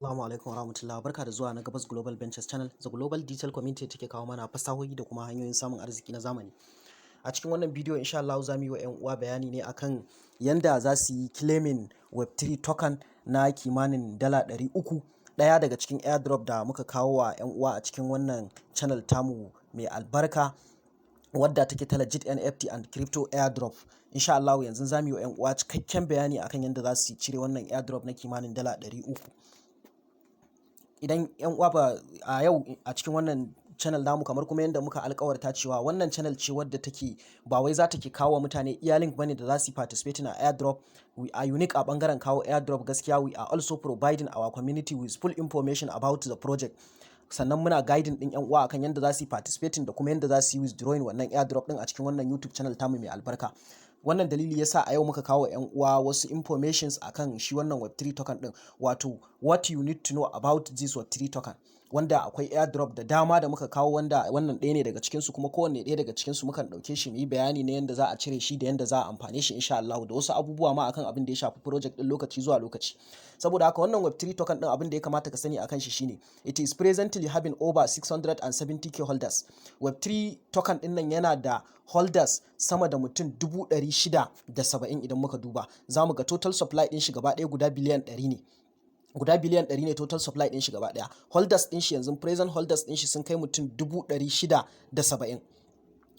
Assalamu alaikum warahmatullahi, barka da zuwa na Gabas Global Ventures Channel. The Global Digital Community take kawo mana fasahohi da kuma hanyoyin samun arziki na zamani. A cikin wannan bidiyo insha Allah za mu yi wa 'yan uwa bayani ne akan yanda za su yi claiming Web3 token na kimanin dala 300, ɗaya daga cikin airdrop da muka kawo wa 'yan uwa a cikin wannan channel tamu mai albarka, wadda take ta legit NFT and crypto airdrop. Insha Allah yanzu za mu yi wa 'yan uwa cikakken bayani akan yanda za su cire wannan airdrop na kimanin dala 300. Idan 'yan uwa ba a yau a cikin wannan channel namu, kamar kuma yadda muka alkawarta cewa wannan channel ce wadda take ba wai za ta ke kawo mutane iya link bane da za su participate na airdrop. We are unique a bangaren kawo airdrop. Gaskiya we are also providing our community with full information about the project. Sannan muna guiding din 'yan uwa akan yadda za su participating da kuma yadda za su yi withdrawing wannan airdrop din a cikin wannan YouTube channel tamu mai albarka. Wannan dalili yasa a yau muka kawo 'yan uwa wasu informations akan shi wannan Web3 token din, wato what you need to know about this Web3 token, wanda akwai airdrop da dama da muka kawo, wanda wannan ɗaya ne daga cikin su, kuma kowanne ɗaya daga cikin su mukan ɗauke shi mu yi bayani na yanda za a cire shi da yanda za a amfane shi insha Allah, da wasu abubuwa ma akan abin da ya shafi project din lokaci zuwa lokaci. Saboda haka wannan Web3 token din abin da ya kamata ka sani akan shi shine it is presently having over 670k holders. Web3 token din nan yana da holders sama da mutum 670. Idan muka duba za mu ga total supply din shi gaba ɗaya guda biliyan 100 ne. Guda biliyan 100 ne total supply din shi gaba ɗaya. Holders din shi yanzu present holders din shi sun kai mutum 670.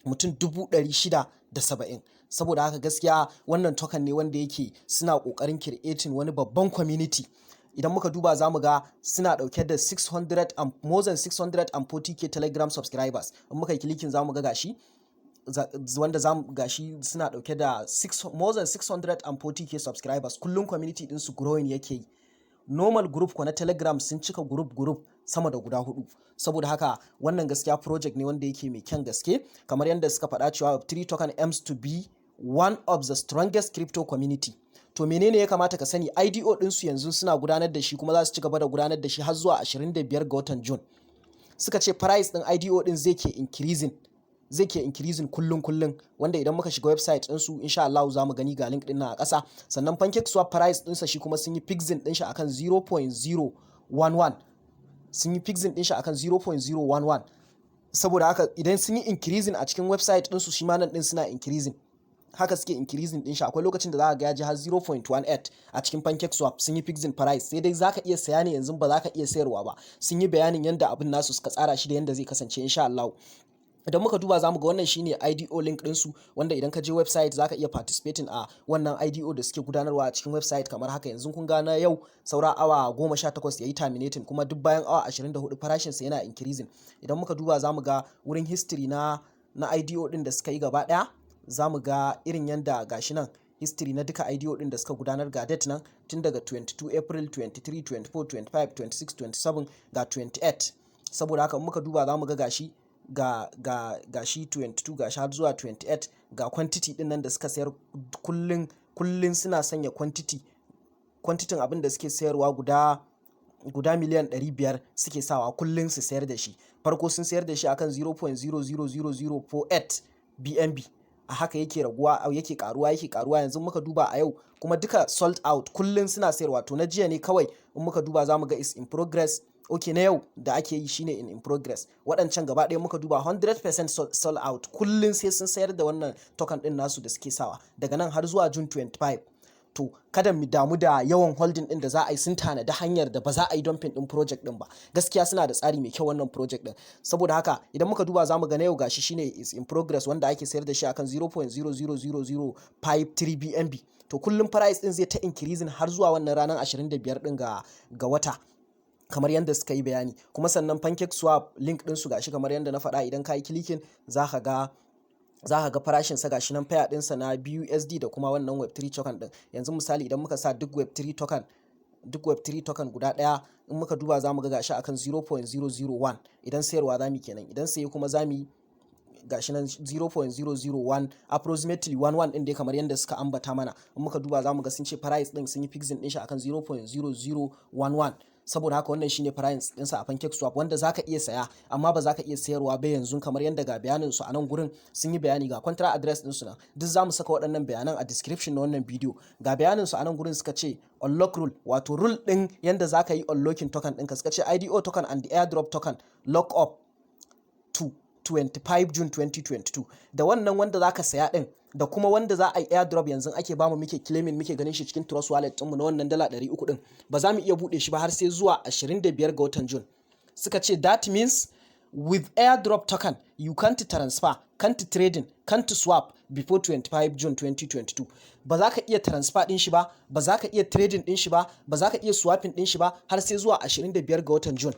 Mutum 670. Saboda haka gaskiya wannan token ne wanda yake suna kokarin creating wani babban community. Idan muka duba za mu ga suna dauke da more than 640k telegram subscribers. In muka yi clicking za mu ga gashi wanda gashi suna dauke da more than 640k subscribers. Kullum community din su growing yake yi. Normal group ko na telegram sun cika group sama da guda 4. Saboda haka wannan gaskiya project ne wanda yake mai kyan gaske, kamar yadda suka faɗa cewa Web3 token aims to be one of the strongest crypto community. To menene ya kamata ka sani? IDO ɗinsu yanzu suna gudanar da shi, kuma za su ci gaba da gudanar da shi har zuwa 25 ga watan June. Suka ce price ɗin IDO ɗin zai ke increasing kullun, wanda idan muka shiga website ɗinsu insha Allah za mu gani ga link ɗin a ƙasa. Sannan PancakeSwap price ɗinsa shi kuma sun yi fixing ɗin shi akan 0.011. Sun yi fixing ɗin shi akan 0.011. Saboda haka idan sun yi increasing a cikin website ɗinsu, shi ma nan ɗin suna increasing. Haka suke increasing din shi. Akwai lokacin da za ka ga ya ji har 0.18 a cikin PancakeSwap. Sun yi fixing price, sai dai zaka iya saya ne yanzu, ba za ka iya sayarwa ba. Sun yi bayanin yanda abin nasu suka tsara shi da yanda zai kasance insha Allah. Idan muka duba za mu ga wannan shine IDO link ɗinsu, wanda idan ka je website za ka iya participating a wannan IDO da suke gudanarwa a cikin website kamar haka. Yanzu kun ga na yau saura awa 18 ya yi terminating, kuma duk bayan awa 24 farashinsa yana increasing. Idan muka duba za mu ga wurin history na IDO ɗin da suka yi gaba ɗaya. Za mu ga irin yanda gashi nan history na duka IDO din da suka gudanar, ga date nan tun daga 22 April, 23, 24, 25, 26, 27 ga 28. Saboda haka muka duba za mu ga gashi gashi 22 gashi har zuwa 28. Ga quantity din nan da suka sayar kullun suna sanya quantity abin da suke sayarwa guda miliyan 500 suke sawa kullun su sayar da shi. Farko sun sayar da shi akan 0.00048 BNB. A haka yake raguwa, yake karuwa. Yanzu muka duba a yau kuma duka sold out, kullun suna sayarwa. To na jiya ne kawai in muka duba za mu ga is in progress. Okay, na yau da ake yi shine in progress. Waɗancan gaba ɗaya muka duba 100% sold out. Kullun sai sun sayar da wannan token ɗin nasu da suke sawa daga nan har zuwa June 25. To kada mu damu da yawan holding din da za a yi, sun tanada hanyar da ba za a yi dumping din project din ba. Gaskiya suna da tsari mai kyau wannan project din. Saboda haka idan muka duba zamu ga na yau gashi shine is in progress, wanda ake sayar da shi akan 0.00053 BNB. To kullum price din zai ta increasing har zuwa wannan ranar 25 din ga wata, kamar yadda suka yi bayani. Kuma sannan PancakeSwap link din su gashi kamar yadda na faɗa. Idan ka yi clicking za ka ga farashin sa gashi nan, pair ɗinsa na BUSD da kuma wannan Web3 token din. Yanzu misali idan muka sa duk Web3 token guda ɗaya, in muka duba za mu ga gashi akan 0.001. idan sayarwa zamu kenan. Idan saye kuma zamu yi gashi nan 0.001 approximately 11 din dai kamar yadda suka ambata mana. In muka duba za mu ga sun ce price din sun yi fixing din shi akan 0.0011. saboda haka wannan shine price ɗinsa a PancakeSwap wanda zaka iya saya amma ba zaka iya sayarwa ba yanzu, kamar yadda ga bayanin su a nan gurin sun yi bayani, ga contract address ɗinsu nan duk zamu saka waɗannan bayanan a description na wannan bidiyo. Ga bayanin su a nan gurin suka ce unlock rule, wato rule ɗin yanda zaka yi unlocking token ɗinka, suka ce IDO token and the airdrop token lock up to 25 June 2022. Da wannan wanda zaka saya din da kuma wanda za a yi airdrop yanzu ake bamu muke claiming muke ganin shi cikin Trust Wallet ɗinmu na wannan dala 300 din, ba za mu iya buɗe shi ba har sai zuwa 25 ga watan June. Suka ce that means with airdrop token you can't transfer, can't trading, can't swap before 25 June 2022. Ba za ka iya transfer din shi ba, ba za ka iya trading din shi ba, ba za ka iya swapping din shi ba har sai zuwa 25 ga watan June.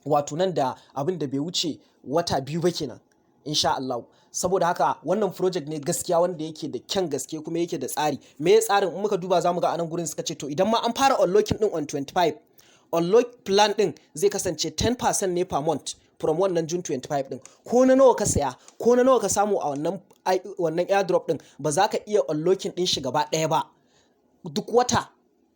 Wato nan da abin da bai wuce wata 2 ba kenan insha Allah. Saboda haka wannan project ne gaskiya wanda yake da kyan gaske kuma yake da tsari. Me ya tsarin? In muka duba zamu ga anan gurin suka ce to idan ma an fara unlocking din on 25, unlock plan din zai kasance 10% ne per month from wannan June 25 din. Ko na nawa ka saya, ko na nawa ka samu a wannan airdrop din, ba za ka iya unlocking din shi gaba ɗaya ba. Duk wata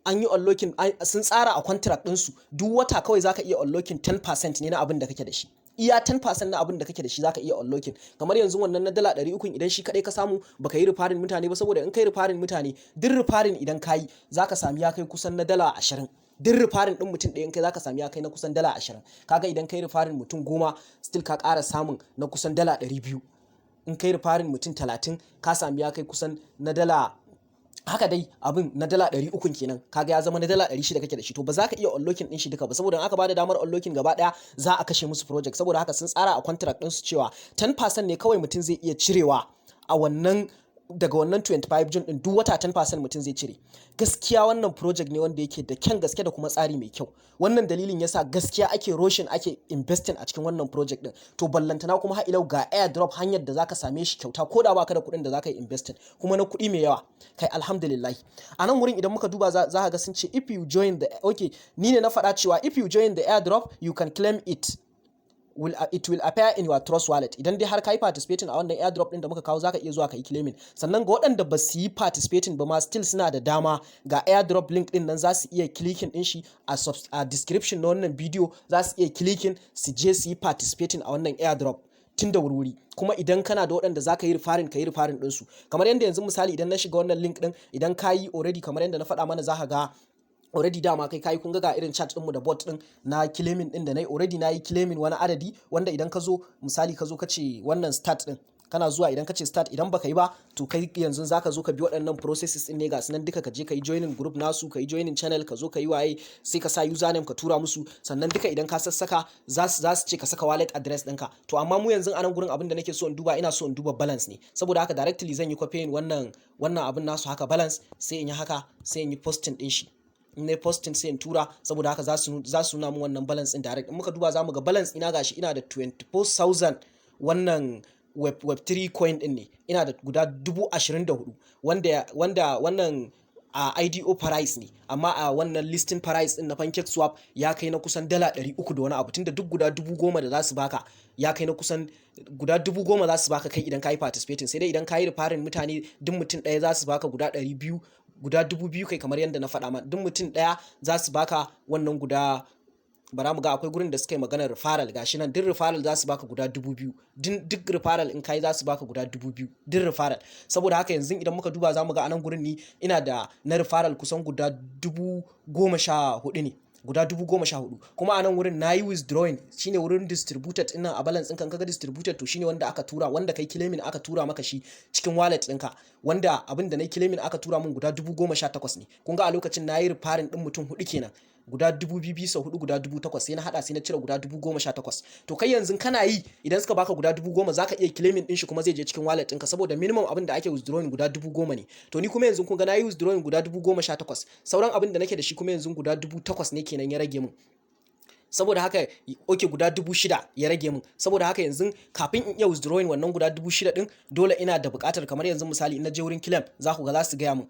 an yi unlocking, sun tsara a contract ɗinsu duk wata kawai zaka iya unlocking 10% ne na abin da kake da shi. Iya 10% na abin da kake da shi zaka iya unlocking. Kamar yanzu wannan na dala 300 idan shi kadai ka samu baka yi referring mutane ba, saboda in kai referring mutane duk referring idan kayi zaka sami ya kai kusan na dala 20. Duk referring din mutum ɗaya in kai zaka sami ya kai na kusan dala 20. Kaga idan kai referring mutum 10 still ka ƙara samun na kusan dala 200. In kai referring mutum 30 ka sami ya kai kusan na dala, haka dai abin na dala 300 kenan, kaga ya zama na dala 600 kake da shi. To ba za ka iya unlocking din shi duka ba, saboda in aka bada damar unlocking gaba daya za a kashe musu project. Saboda haka sun tsara a contract din su cewa 10% ne kawai mutum zai iya cirewa a wannan, daga wannan 25 June din duk wata 10% mutum zai cire. Gaskiya wannan project ne wanda yake da kyan gaske da kuma tsari mai kyau. Wannan dalilin yasa gaskiya ake rushing, ake investing a cikin wannan project din. To ballantana kuma har ilau ga airdrop, hanyar da zaka same shi kyauta ko da baka da kuɗin da zaka yi investing, kuma na kuɗi mai yawa. Kai alhamdulillah. A nan wurin idan muka duba za ka ga sun ce if you join the, okay, ni ne na faɗa cewa if you join the airdrop you can claim it will appear in your Trust Wallet. Idan dai har ka yi participating a wannan airdrop din da muka kawo zaka iya zuwa ka yi claiming. Sannan ga waɗanda ba su yi participating ba ma still suna da dama, ga airdrop link din nan za su iya clicking din shi a description na wannan bidiyo, za su iya clicking su je su yi participating a wannan airdrop tun da wuri. Kuma idan kana da waɗanda za ka yi referring, ka yi referring ɗinsu. Kamar yadda yanzu misali idan na shiga wannan link din, idan ka yi already kamar yadda na faɗa mana za ka ga already dama kai kun ga irin chat ɗinmu da bot ɗin na claiming ɗin da na yi already, na yi claiming wani adadi wanda idan ka zo misali ka zo ka ce wannan start ɗin, kana zuwa idan ka ce start, idan baka yi ba to kai yanzu zaka zo ka bi waɗannan processes ɗin ne ga sunan duka, ka je ka yi joining group nasu, ka yi joining channel, ka zo ka yi waye, sai ka sa username ka tura musu, sannan duka idan ka sassaka za su ce ka saka wallet address ɗinka. To amma mu yanzu anan gurin abin da nake so in duba, ina so in duba balance ne, saboda haka directly zan yi copying wannan abin nasu haka balance, sai in yi haka, sai in yi posting ɗin shi. In na posting sai in tura, saboda haka za su nuna mu wannan balance in direct. In muka duba za mu ga balance ina gashi ina da 24,000 wannan WEB3COIN din ne, ina da guda 24,000 wanda wannan a IDO price ne, amma a wannan listing price din na PancakeSwap ya kai na kusan dala 300 da wani abu, tunda duk guda 10,000 da za su baka ya kai na kusan guda 10,000 za su baka kai idan ka yi participating. Sai dai idan ka yi referring mutane duk mutum ɗaya za su baka guda 200, guda 2,000 kai, kamar yadda na faɗa ma duk mutum ɗaya za su baka wannan guda, bara mu ga akwai gurin da suka yi maganar referral, gashi nan duk referral za su baka guda 2,000, duk referral in kai za su baka guda 2,000 duk referral. Saboda haka yanzu idan muka duba za mu ga anan gurin ni ina da na referral kusan guda 14,000 ne, guda 14,000. Kuma anan wurin na yi withdrawing, shine wurin distributed ina a balance ɗinka, kaga distributed to shine wanda aka tura, wanda kai claiming aka tura maka shi cikin wallet ɗinka, wanda abin da na yi claiming aka tura min guda 18,000 ne. Kun ga a lokacin na yi referring ɗin mutum 4 kenan, guda 2,000 sau 4 guda 8,000, sai na hada sai na cire guda 18,000. To kai yanzu kana yi idan suka baka guda 10,000 zaka iya claiming din shi kuma zai je cikin wallet ɗinka, saboda minimum abin da ake withdrawing guda 10,000 ne. To ni kuma yanzu kun ga na yi withdrawing guda 18,000, sauran abin da nake da shi kuma yanzu guda 8,000 ne kenan ya rage min. Saboda haka oke guda 6,000 ya rage min. Saboda haka yanzu kafin in iya withdrawing wannan guda 6,000 din dole ina da buƙatar, kamar yanzu misali in na je wurin claim za ku ga za su gaya min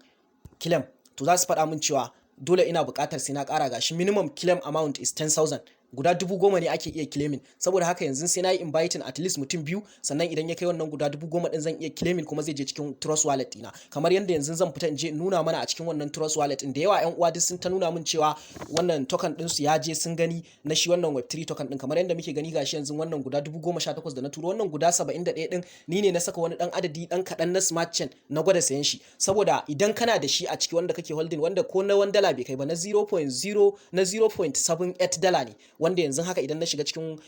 claim, to za su faɗa min cewa dole ina buƙatar sai na ƙara, gashi minimum claim amount is 10,000 guda 10,000 ne ake iya claiming. Saboda haka yanzu sai na yi inviting at least mutum biyu, sannan idan ya kai wannan guda 10,000 din zan iya claiming kuma zai je cikin trust wallet dina. Kamar yanda yanzu zan fita in je nuna mana a cikin wannan trust wallet din, da yawa ƴan uwa duk sun ta nuna min cewa wannan token din su ya je sun gani na shi wannan web3 token din. Kamar yanda muke gani gashi yanzu wannan guda 18,000 da na turo, wannan guda 71 din ni ne na saka wani dan adadi dan kadan na smart chain na gwada sayan shi. Saboda idan kana da shi a ciki wanda kake holding, wanda ko na $1 bai kai ba, na 0.78 dala ne, wanda yanzu haka idan na shiga cikin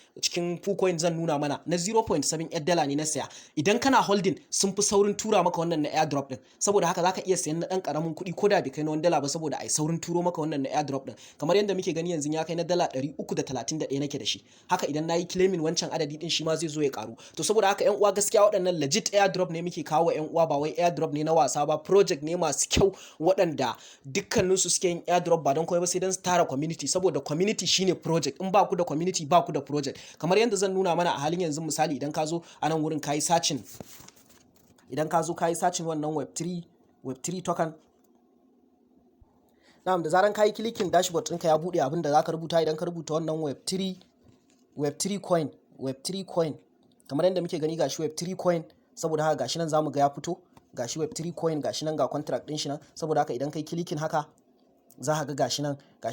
KuCoin zan nuna mana na 0.78 dala ne na saya. Idan kana holding sun fi saurin tura maka wannan na airdrop din, saboda haka zaka iya sayan na dan karamin kuɗi ko da bai kai na $1 ba, saboda ai saurin turo maka wannan na airdrop din. Kamar yanda muke gani yanzu ya kai na dala 331 nake da shi. Haka idan nayi claiming wancan adadi din shi ma zai zo ya karu. To saboda haka ƴan uwa gaskiya waɗannan legit airdrop ne muke kawo ƴan uwa, ba wai airdrop ne na wasa ba, project ne masu kyau waɗanda dukkaninsu suke yin airdrop ba don komai ba sai don su tara community, saboda community shine project. In ba ku da community ba ku da project. Kamar yadda zan nuna mana a halin yanzu, misali idan ka zo a nan wurin kayi searching, idan ka zo kayi searching wannan web3 token, na'am, da zaran kayi clicking dashboard ɗinka ya buɗe abin da zaka rubuta. Idan ka rubuta wannan web3 coin, kamar yadda muke gani gashi web3 coin, saboda haka gashi nan zamu ga ya fito, gashi web3 coin, gashi nan ga contract din shi nan. Saboda haka idan kai clicking haka za ka ga gashi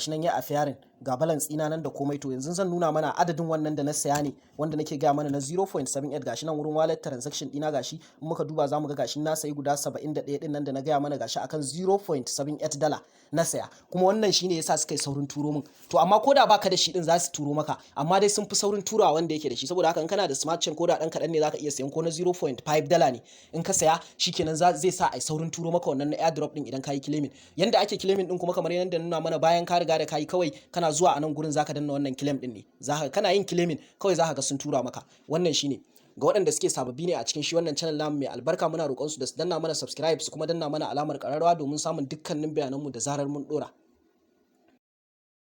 nan ya affaring, ga balance ina nan da komai. To yanzu zan nuna mana adadin wannan da na saya ne, wanda nake gaya mana na 0.78. gashi nan wurin wallet transaction dina, gashi in muka duba zamu ga gashi na sayi guda 71 din nan da na gaya mana, gashi akan 0.78 dala na saya. Kuma wannan shine yasa suka yi saurin turo min. To amma koda baka da shi din za su turo maka, amma dai sun fi saurin turawa wanda yake da shi. Saboda haka in kana da smart chain koda dan kadan ne zaka iya sayan, ko na 0.5 dala ne in ka saya, shikenan zai sa ai saurin turo maka wannan na airdrop din idan kayi claiming. Yanda ake claiming din kuma kamar yanda nuna mana, bayan ka riga da kayi, kawai kana zuwa a nan gurin zaka danna wannan claim din ne, zaka kana yin claiming kawai zaka ga sun tura maka. Wannan shine ga waɗanda suke sababbi ne a cikin shi wannan channel namu mai albarka, muna roƙon su da su danna mana subscribe, su kuma danna mana alamar ƙararrawa domin samun dukkanin bayananmu da zarar mun dora.